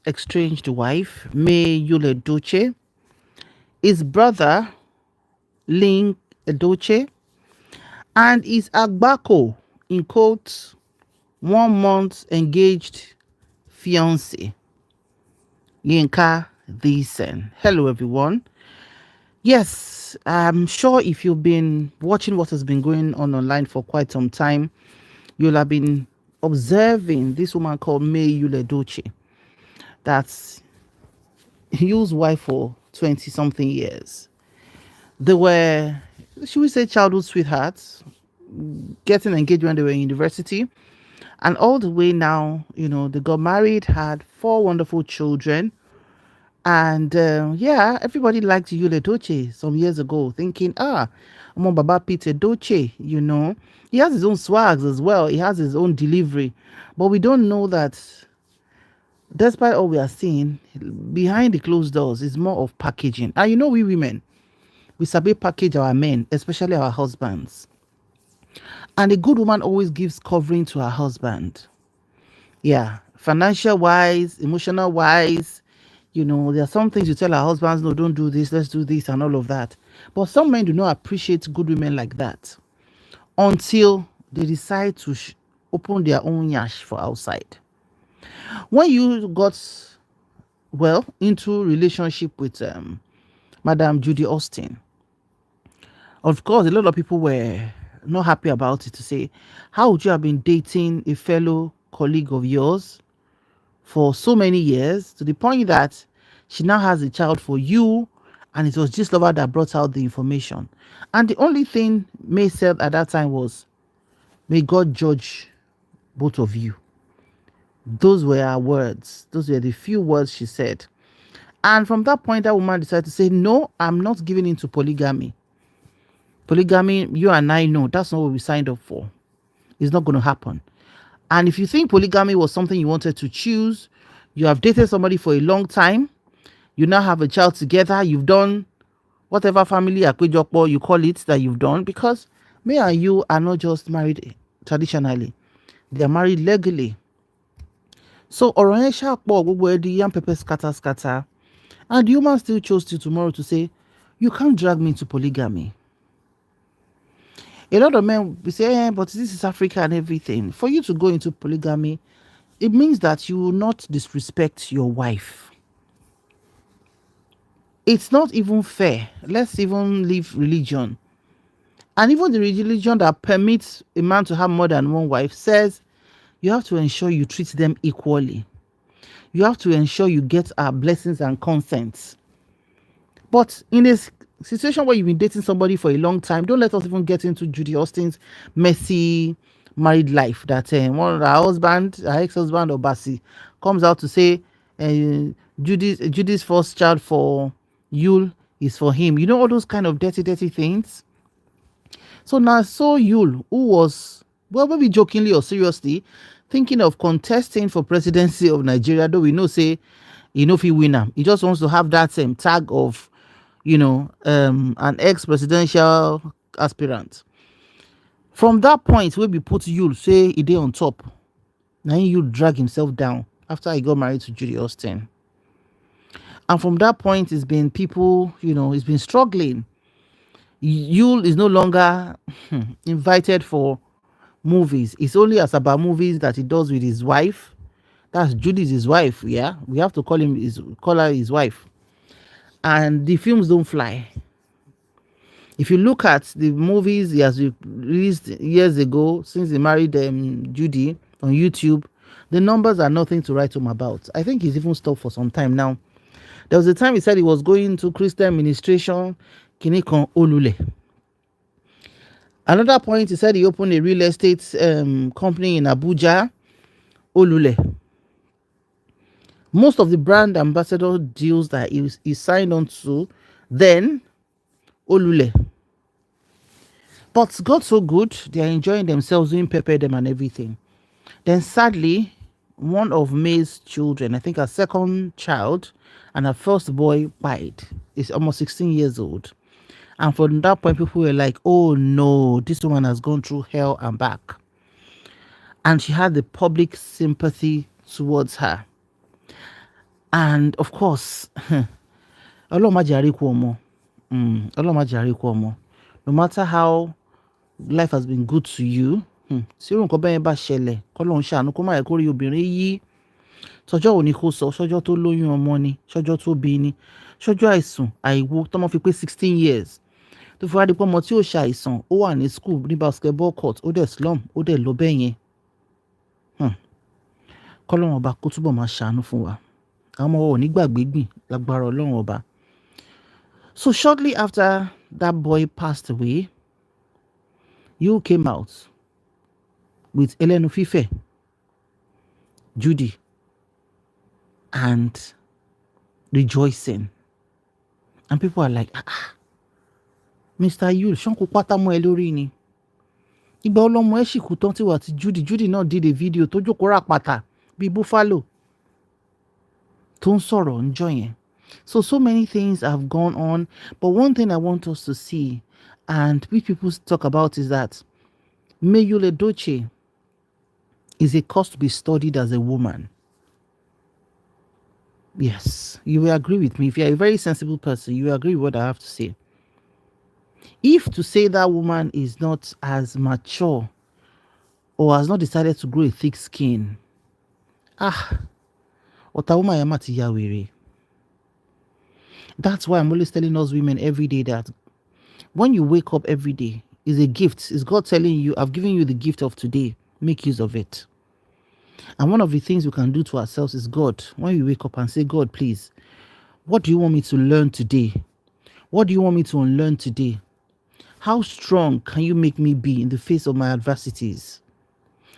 estranged wife, May Yul Edochie, his brother, Linc Edochie, and his Agbako, in quotes, 1 month engaged fiancee, Linc Edochie. Hello, everyone. Yes, I'm sure if you've been watching what has been going on online for quite some time, you'll have been observing this woman called May Yul Edochie. That's Yul's wife for 20 something years. They were, should we say, childhood sweethearts, getting engaged when they were in university. And all the way now, they got married, had 4 wonderful children. And yeah, everybody liked Yul Edochie some years ago, thinking, I'm on Baba Pete Edochie, He has his own swags as well. He has his own delivery. But we don't know that, despite all we are seeing, behind the closed doors is more of packaging. And we women, we sabi package our men, especially our husbands. And a good woman always gives covering to her husband. Yeah, financial wise, emotional wise, there are some things you tell our husbands, no, don't do this, let's do this, and all of that. But some men do not appreciate good women like that until they decide to open their own yash for outside. When you got, well, into relationship with Madam Judy Austin, of course, a lot of people were not happy about it, to say, how would you have been dating a fellow colleague of yours for so many years, to the point that she now has a child for you, and it was just Lover that brought out the information. And the only thing May said at that time was, may God judge both of you. Those were her words. Those were the few words she said. And from that point, that woman decided to say, no, I'm not giving into polygamy. Polygamy, you and I know, that's not what we signed up for. It's not going to happen. And if you think polygamy was something you wanted to choose, you have dated somebody for a long time, you now have a child together, you've done whatever family akwejopo you call it that you've done, because May and you are not just married traditionally, they are married legally. So Oronyesha where the young pepper scatter, and the woman still chose to tomorrow to say, you can't drag me into polygamy. A lot of men will say, but this is Africa and everything. For you to go into polygamy, it means that you will not disrespect your wife. It's not even fair. Let's even leave religion. And even the religion that permits a man to have more than one wife says you have to ensure you treat them equally. You have to ensure you get our blessings and consents. But in a situation where you've been dating somebody for a long time, don't let us even get into Judy Austin's messy married life, that one of her husband, her ex-husband or Bassi, comes out to say Judy's first child for Yul is for him. All those kind of dirty things. So now, Yul, who was, well, maybe jokingly or seriously, thinking of contesting for presidency of Nigeria, though we know say if he win him, he just wants to have that same tag of an ex-presidential aspirant. From that point, where we put Yul, say he did on top, now Yul drag himself down after he got married to Judy Austin. And from that point, it's been people, he's been struggling. Yul is no longer invited for movies. It's only as about movies that he does with his wife. That's Judy's his wife, yeah. We have to call her his wife. And the films don't fly. If you look at the movies he has released years ago, since he married Judy on YouTube, the numbers are nothing to write home about. I think he's even stopped for some time now. There was a time he said he was going to Christian administration, Kinikon Olule. Another point, he said he opened a real estate company in Abuja, Olule. Most of the brand ambassador deals that he signed on to, then Olule. But God so good, they are enjoying themselves, doing pepper them and everything. Then sadly, one of May's children, I think her second child and her first boy, died. He's almost 16 years old. And from that point, people were like, oh no, this woman has gone through hell and back. And she had the public sympathy towards her. And of course, Ọlọ́run má jẹ́ a rí ikú ọmọ. Ọlọ́run má jẹ́ a rí ikú ọmọ. No matter how life has been good to you, tí irú nǹkan bẹ́ẹ̀ bá ṣẹlẹ̀, k'Ọlọ́run ṣàánú kó má yẹ kó rí obìnrin yìí. Sọjọ́ òní kó sọ, sọjọ́ tó lóyún ọmọ ni, sọjọ́ tó bí ni, sọjọ́ àìsùn àìwo tọ́mọ fi pé 16 years. Tó fi wá di pé ọmọ tí ó ṣe àìsàn, ó wà ní school ní basketball court, ó dẹ̀ slum, ó dẹ̀ lọ bẹ́ẹ̀ yẹn. K'Ọlọ́run ọba kó túbọ̀ máa ṣàánú fún wa. Àwọn ọmọ wa ò ní gbàgbé gbìn lágbára Ọlọ́run ọba. So shortly after that boy passed away, Yul came out with Elenu Fife, Judy, and rejoicing. And people are like, Mr. Yul, ṣọ́nkú pátá mọ́ ẹ lórí ni. Ìgbà ọlọ́mọ ẹ ṣì kú tán tí wà tí Judy náà did a video tó jókòó rà pátá bíi buffalo tó ń sọ̀rọ̀ ńjọ́ yẹn. So many things have gone on, but one thing I want us to see and which people talk about is that May Yul Edochie is a cause to be studied as a woman. Yes, you will agree with me. If you're a very sensible person, you will agree with what I have to say. If to say that woman is not as mature or has not decided to grow a thick skin, ọ̀tá woman yẹn mà ti ya wèrè. That's why I'm always telling us women every day that when you wake up every day, is a gift. It's God telling you, I've given you the gift of today. Make use of it. And one of the things we can do to ourselves is God. When we wake up and say, God, please, what do you want me to learn today? What do you want me to unlearn today? How strong can you make me be in the face of my adversities?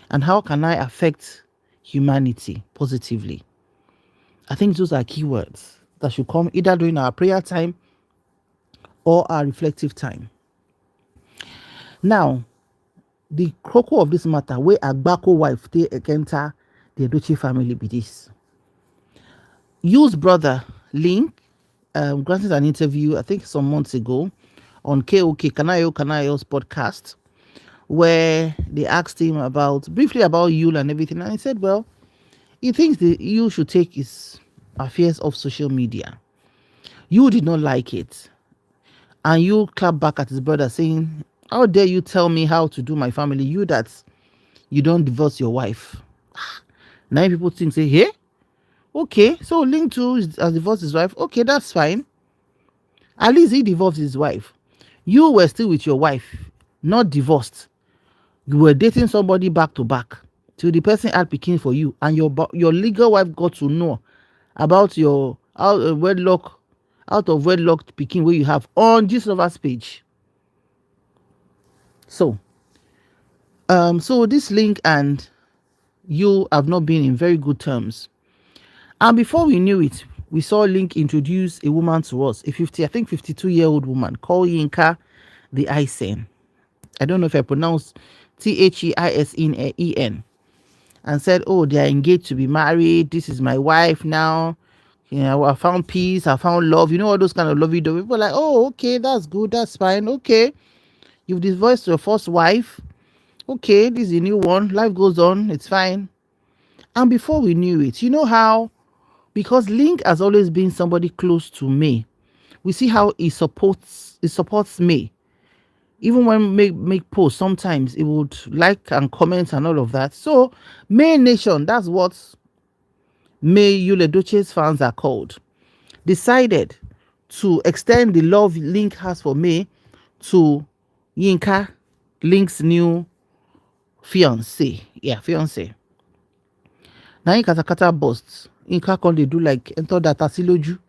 And how can I affect humanity positively? I think those are keywords that should come either during our prayer time or our reflective time. Now, the crux of this matter, where Agbako wife they enter the Edochie family be this. Yul's brother, Linc, granted an interview, I think some months ago, on Kanayo's podcast, where they asked him briefly about Yul and everything, and he said, well, he thinks that Yul should take his affairs off social media. Yul did not like it. And Yul clapped back at his brother saying, how dare you tell me how to do my family? You don't divorce your wife. Now people think, say, hey, okay, so Linc too has divorced his wife. Okay, that's fine. At least he divorced his wife. You were still with your wife, not divorced. You were dating somebody back to back till the person had pikin for you, and your legal wife got to know about your out of wedlock pikin where you have on this lover's page. So this Linc and you have not been in very good terms. And before we knew it, we saw Linc introduce a woman to us, a 52-year-old woman called Yinka the Isen. I don't know if I pronounced Theisen, and said, oh, they are engaged to be married. This is my wife now. I found peace. I found love. You know, all those kind of lovey-dovey. People are like, oh, okay, that's good. That's fine. Okay. You've divorced your first wife. Okay, this is a new one. Life goes on. It's fine. And before we knew it, you know how, because Linc has always been somebody close to May, we see how he supports May. Even when make posts, sometimes he would like and comment and all of that. So May Nation, that's what May Yul Edochie's fans are called, decided to extend the love Linc has for May to Yinka, Linc's new fiancee. Yeah, fiancee. Now Kata busts. Yinka can they do like enter that asiloju.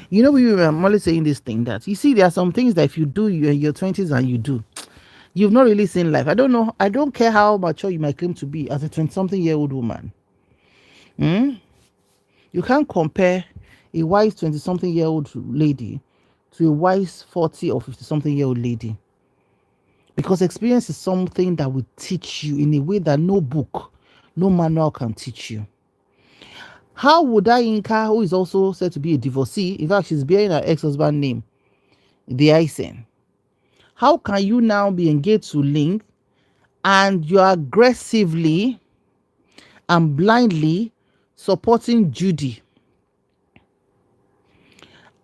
You know, I'm always saying this thing that you see, there are some things that if you do in your 20s and you've not really seen life. I don't know. I don't care how mature you might claim to be as a 20-something-year-old woman. You can't compare a wise 20-something-year-old lady to a wise 40 or 50-something-year-old lady. Because experience is something that will teach you in a way that no book, no manual can teach you. How would that Yinka, who is also said to be a divorcee, in fact, she's bearing her ex-husband's name, the Isen, how can you now be engaged to Linc and you're aggressively and blindly supporting Judy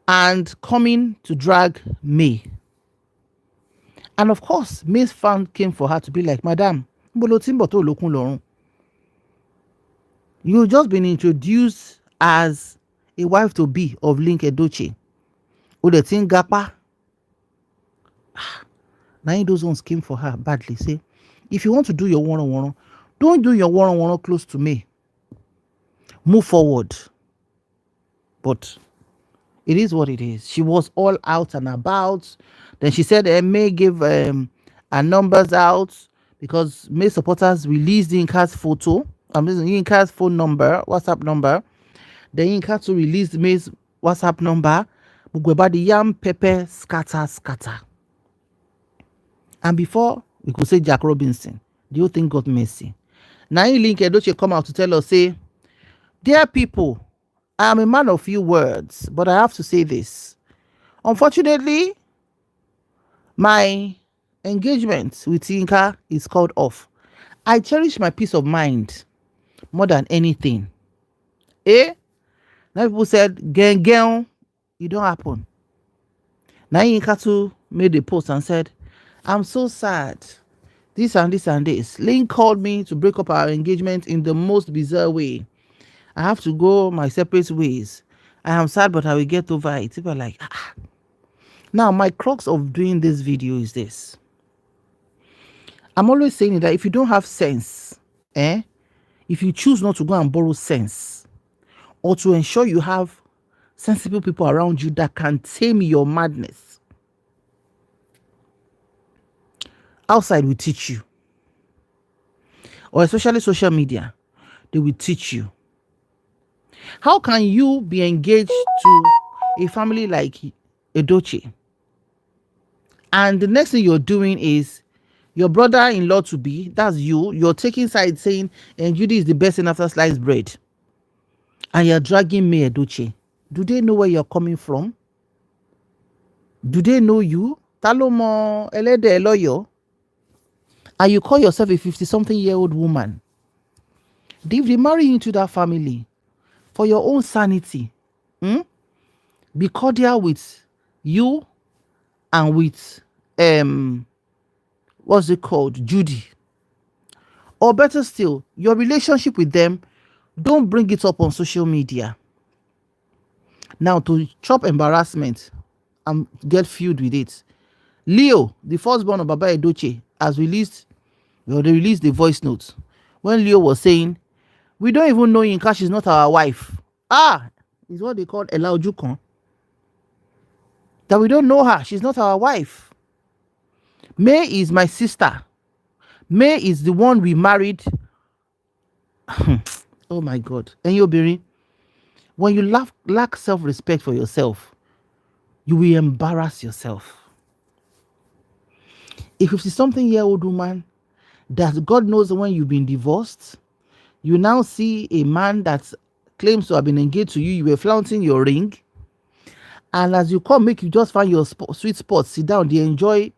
and coming to drag May. And of course, May's fan came for her to be like, Madam, you've just been introduced as a wife to be of Linc Edochie. Gapa. Now those ones came for her badly. Say, if you want to do your one-on-one, don't do your one-on-one close to me. Move forward. But it is what it is. She was all out and about. Then she said May gave her numbers out because May supporters released Yinka's photo. Yinka's phone number, WhatsApp number. Then Yinka to release May's WhatsApp number. But the yam pepper scatter. And before we could say Jack Robinson, the whole thing got messy. Now Linc Edochie come out to tell us, say, dear people, I am a man of few words, but I have to say this. Unfortunately, my engagement with Yinka is called off. I cherish my peace of mind more than anything. Now people said, gang, it don't happen. Now Yinka too made a post and said, I'm so sad. This and this and this. Linc called me to break up our engagement in the most bizarre way. I have to go my separate ways. I am sad, but I will get over it. People are like, ah. Now, my crux of doing this video is this. I'm always saying that if you don't have sense, if you choose not to go and borrow sense, or to ensure you have sensible people around you that can tame your madness, outside will teach you, or especially social media, they will teach you. How can you be engaged to a family like Edochie, and the next thing you're doing is your brother-in-law to be, that's you're taking sides saying, and Judy is the best thing after sliced bread, and you're dragging May Edochie? Do they know where you're coming from? Do they know you? Talomo elede eloyo. And you call yourself a 50-something-year-old woman. If they marry you into that family for your own sanity, be cordial with you and with what's it called, Judy. Or better still, your relationship with them, don't bring it up on social media. Now, to chop embarrassment and get feud with it, Leo, the firstborn of Baba Edochie, has released, they released the voice notes when Leo was saying, we don't even know Yinka, she's not our wife. Is what they call Elaojukon. That we don't know her, she's not our wife. May is my sister. May is the one we married. Oh my God. And you, Biri, when you lack self-respect for yourself, you will embarrass yourself. A 50-something-year-old woman that God knows when you've been divorced, you now see a man that claims to have been engaged to you, you were flaunting your ring, and as you come, make you just find your sweet spot, sit down, they enjoy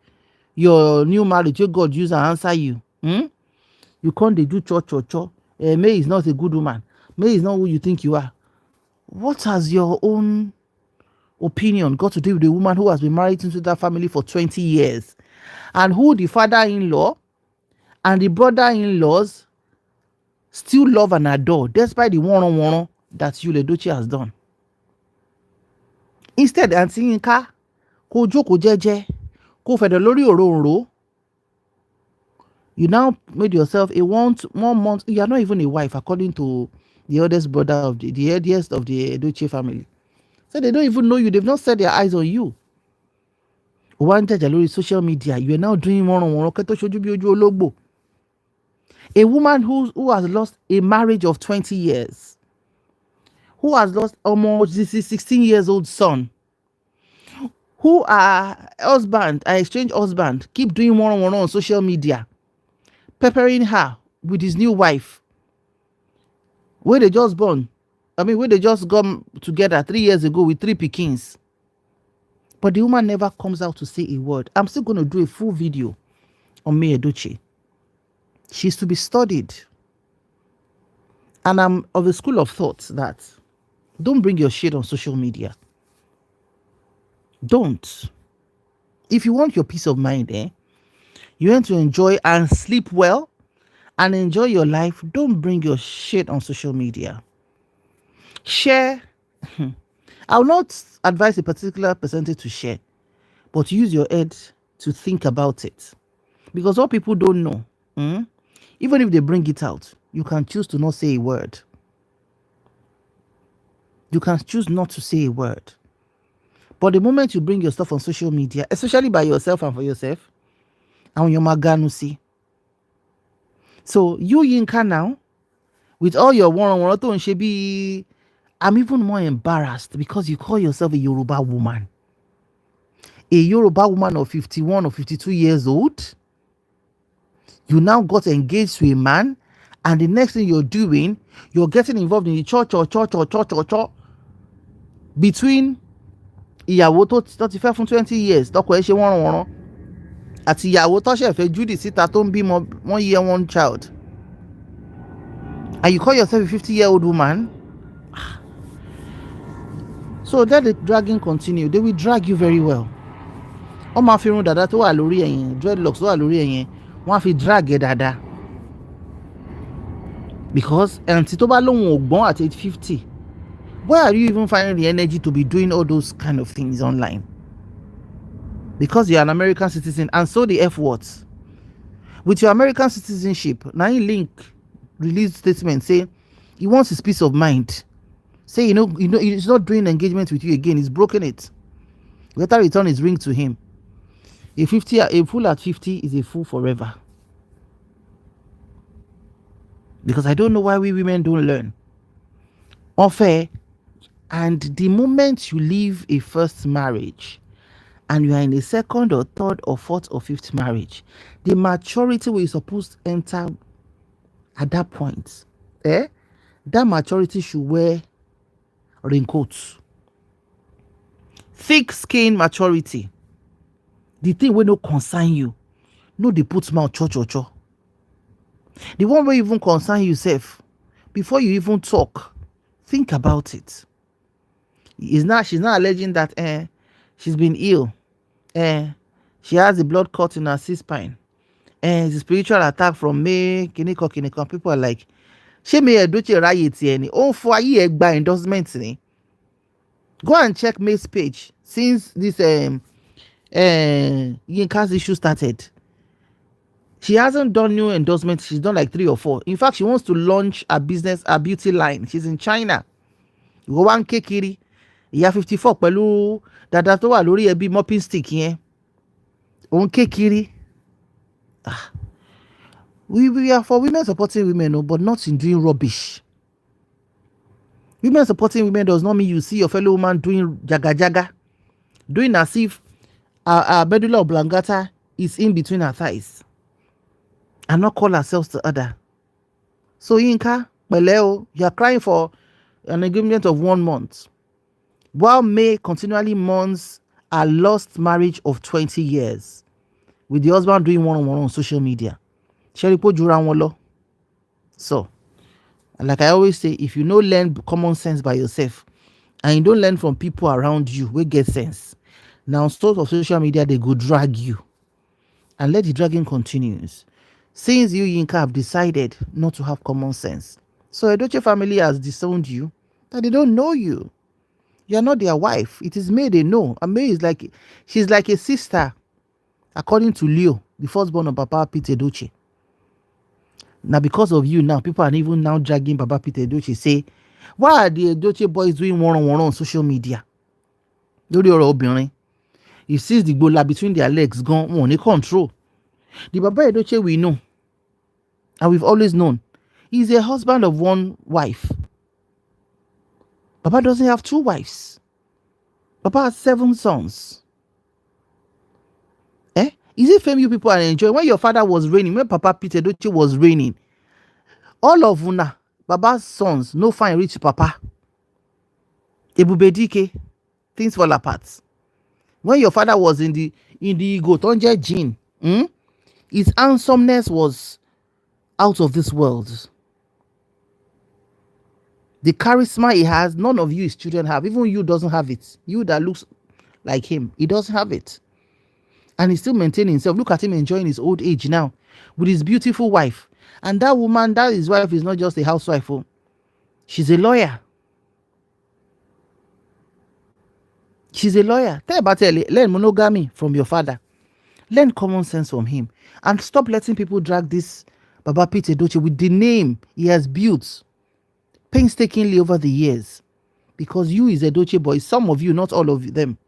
your new marriage, your God use and answer you. You can't they do cho. May is not a good woman. May is not who you think you are. What has your own opinion got to do with the woman who has been married into that family for 20 years? And who the father-in-law and the brother-in-laws still love and adore, despite the one-on-one that Yul Edochie has done. Instead, Aunty Yinka, ko joko jeje, ko fede lori òróǹro, you now made yourself a 1 month. You are not even a wife, according to the eldest brother of the eldest of the Edochie family. So they don't even know you. They've not set their eyes on you. One lórí social media, you are now doing one-on-one. A woman who has lost a marriage of 20 years, who has lost almost 16 years old son, who are exchange husband, keep doing one-on-one on social media, peppering her with his new wife, where they just got together 3 years ago with 3 pikins. But the woman never comes out to say a word. I'm still going to do a full video on May Edochie. She's to be studied. And I'm of the school of thought that don't bring your shit on social media. Don't. If you want your peace of mind, you want to enjoy and sleep well and enjoy your life, don't bring your shit on social media. Share. I will not advise a particular percentage to share, but use your head to think about it. Because what people don't know, even if they bring it out, you can choose to not say a word. You can choose not to say a word. But the moment you bring your stuff on social media, especially by yourself and for yourself, and your maganu see. So you Yinka now, with all your one-on-one, I'm even more embarrassed because you call yourself a Yoruba woman. A Yoruba woman of 51 or 52 years old. You now got engaged to a man, and the next thing you're doing, you're getting involved in the church between ìyàwó tó ti fẹ́ fún 20 years tọkọ ẹ̀ ṣe wọ́nranwọ́nran àti ìyàwó tó ṣẹ̀ fẹ́ Judy síta tó ń bímọ 1 year 1 child, and you call yourself a 50-year-old woman. So let the dragging continue. They will drag you very well. Ó máa fi irun dàda tó wà lórí ẹ̀yìn, dreadlocks tó wà lórí ẹ̀yìn, wọ́n á fi drag ẹ̀ dàda. Because ẹ̀ǹtí tó bá lóhun ògbọ́n at age 50, where are you even finding the energy to be doing all those kind of things online? Because you're an American citizen, and so the F words. With your American citizenship, now Linc released statement saying he wants his peace of mind. Say, he's not doing engagement with you again. He's broken it. Better return his ring to him. A fool at 50 is a fool forever. Because I don't know why we women don't learn. Unfair. And the moment you leave a first marriage and you are in a second or third or fourth or fifth marriage, the maturity we're supposed to enter at that point, that maturity should wear raincoats. Thick skin maturity. The thing will not concern you. No, they put mouth cho. The one where even concern yourself. Before you even talk, think about it. She's not alleging that she's been ill. She has a blood clot in her C-spine. It's a spiritual attack from May Kiniko. People are like, she May Edochie riot any. Oh, for a year by endorsement. Go and check May's page since this Yinka's issue started. She hasn't done new endorsements. She's done like 3 or 4. In fact, she wants to launch a business, a beauty line. She's in China. Go one kekiri. Ìyá 54 pẹ̀lú dada tó wà lórí ẹbí mopping stick yẹn. Òun kékeré. We are for women supporting women, but not in doing rubbish. Women supporting women does not mean you see your fellow woman doing jaga. Doing as if our medulla oblongata is in between her thighs. And not call ourselves the other. So Yinka, Beleo, you are crying for an agreement of 1 month. While May continually mourns a lost marriage of 20 years with the husband doing one-on-one on social media. So, like I always say, if you don't learn common sense by yourself and you don't learn from people around you, we get sense. Now, source of social media, they go drag you. And let the dragging continues. Since you, Yinka, have decided not to have common sense. So Edochie family has disowned you, that they don't know you. You are not their wife. It is May they know. And May is she's like a sister, according to Leo, the firstborn of Papa Pete Edochie. Now, because of you now, people are even now dragging Papa Pete Edochie, say, why are the Edochie boys doing one-on-one on social media? You see the bola between their legs gone on control. The Papa Edochie we know, and we've always known, he's a husband of 1 wife. Papa doesn't have 2 wives. Papa has 7 sons. Is it fame you people are enjoying? When your father was reigning, when Papa Pete Edochie was reigning, all of Una, Baba's sons, no fine rich Papa. Ebubedike, things fall apart. When your father was in the Gotonje gene, his handsomeness was out of this world. The charisma he has, none of you, his children, have. Even you doesn't have it. You that looks like him. He doesn't have it. And he's still maintaining himself. Look at him enjoying his old age now with his beautiful wife. And that woman, that his wife, is not just a housewife. Oh. She's a lawyer. She's a lawyer. Tell about it. Learn monogamy from your father. Learn common sense from him. And stop letting people drag this Baba Pete Edochie with the name he has built painstakingly over the years. Because you is Edochie boys. Some of you, not all of them.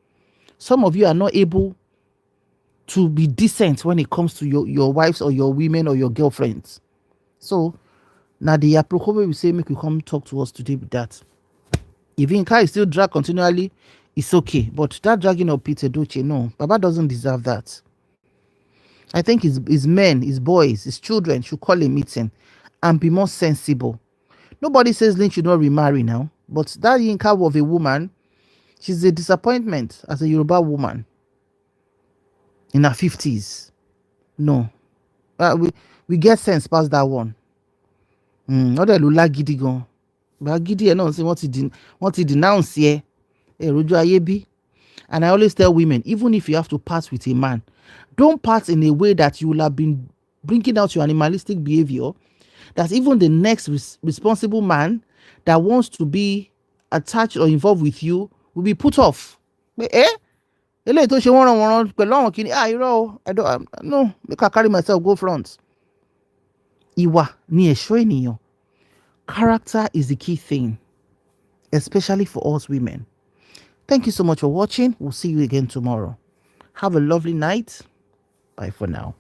Some of you are not able to be decent when it comes to your wives or your women or your girlfriends. So, now the Agbako will say, make you come talk to us today with that. If Yinka is still drag continually, it's okay. But that dragging of Pete Edochie, no. Baba doesn't deserve that. I think his men, his boys, his children should call a meeting and be more sensible. Nobody says Linc should not remarry now. But that Yinka of a woman, she's a disappointment as a Yoruba woman in her 50s. No. We get sense past that one. Not that Lula gidi gan. But gidi ẹ náà sí wọ́n ti denounce here. Rojo ayebi. And I always tell women, even if you have to part with a man, don't part in a way that you will have been bringing out your animalistic behavior, that even the next responsible man that wants to be attached or involved with you will be put off. Eléyìí tó ṣe wọ́n pẹ̀lú àwọn kìíní, I don't, no, make I carry myself go front. Ìwà ni ẹ̀ṣọ́ ènìyàn. Character is the key thing, especially for us women. Thank you so much for watching. We'll see you again tomorrow. Have a lovely night. Bye for now.